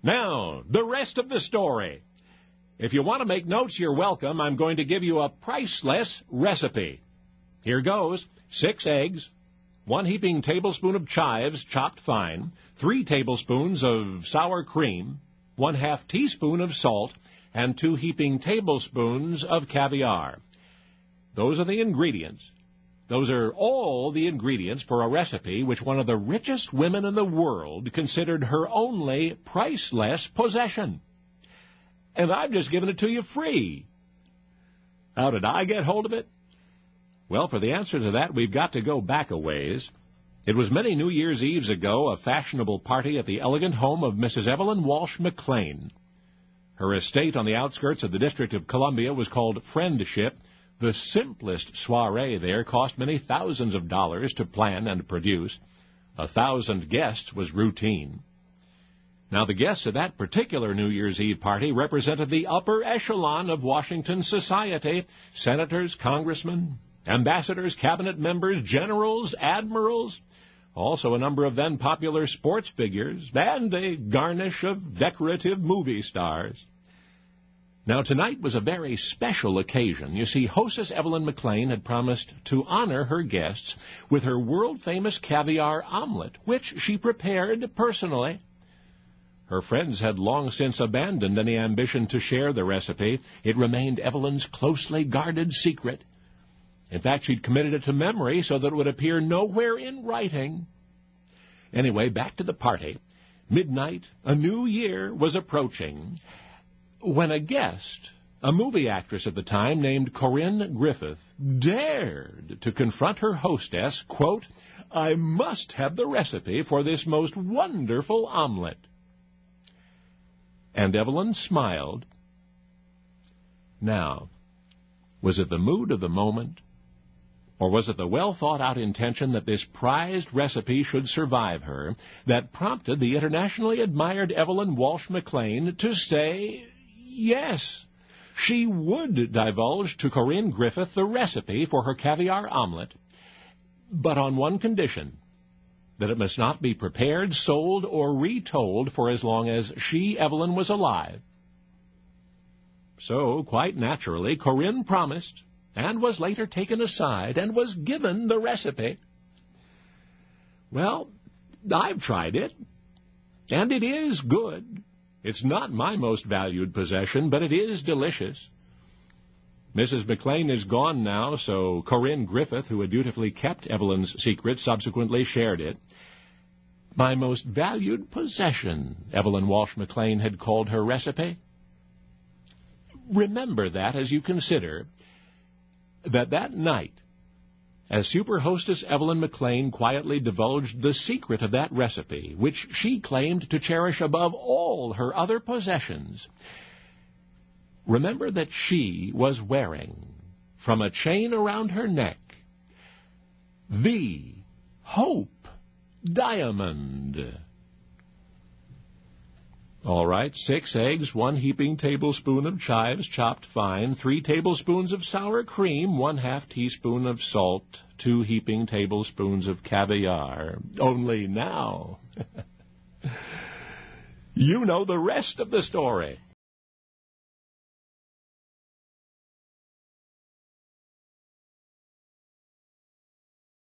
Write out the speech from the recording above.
Now, the rest of the story. If you want to make notes, you're welcome. I'm going to give you a priceless recipe. Here goes. 6 eggs, 1 heaping tablespoon of chives chopped fine, 3 tablespoons of sour cream, 1/2 teaspoon of salt, and 2 heaping tablespoons of caviar. Those are the ingredients. Those are all the ingredients for a recipe which one of the richest women in the world considered her only priceless possession. And I've just given it to you free. How did I get hold of it? Well, for the answer to that, we've got to go back a ways. It was many New Year's Eves ago, a fashionable party at the elegant home of Mrs. Evelyn Walsh McLean. Her estate on the outskirts of the District of Columbia was called Friendship. The simplest soiree there cost many thousands of dollars to plan and produce. 1,000 guests was routine. Now, the guests at that particular New Year's Eve party represented the upper echelon of Washington society: senators, congressmen, ambassadors, cabinet members, generals, admirals, also a number of then popular sports figures, and a garnish of decorative movie stars. Now, tonight was a very special occasion. You see, hostess Evelyn McLean had promised to honor her guests with her world-famous caviar omelet, which she prepared personally. Her friends had long since abandoned any ambition to share the recipe. It remained Evelyn's closely guarded secret. In fact, she'd committed it to memory so that it would appear nowhere in writing. Anyway, back to the party. Midnight, a new year was approaching, when a guest, a movie actress at the time named Corinne Griffith, dared to confront her hostess, quote, "I must have the recipe for this most wonderful omelet." And Evelyn smiled. Now, was it the mood of the moment, or was it the well-thought-out intention that this prized recipe should survive her that prompted the internationally admired Evelyn Walsh McLean to say yes? She would divulge to Corinne Griffith the recipe for her caviar omelet, but on one condition: that it must not be prepared, sold, or retold for as long as she, Evelyn, was alive. So, quite naturally, Corinne promised, and was later taken aside, and was given the recipe. Well, I've tried it, and it is good. It's not my most valued possession, but it is delicious. Mrs. McLean is gone now, so Corinne Griffith, who had dutifully kept Evelyn's secret, subsequently shared it. My most valued possession, Evelyn Walsh McLean had called her recipe. Remember that as you consider that night, as super hostess Evelyn McLean quietly divulged the secret of that recipe, which she claimed to cherish above all her other possessions, remember that she was wearing, from a chain around her neck, the Hope Diamond. All right, 6 eggs, 1 heaping tablespoon of chives chopped fine, 3 tablespoons of sour cream, 1/2 teaspoon of salt, 2 heaping tablespoons of caviar. Only now, you know the rest of the story.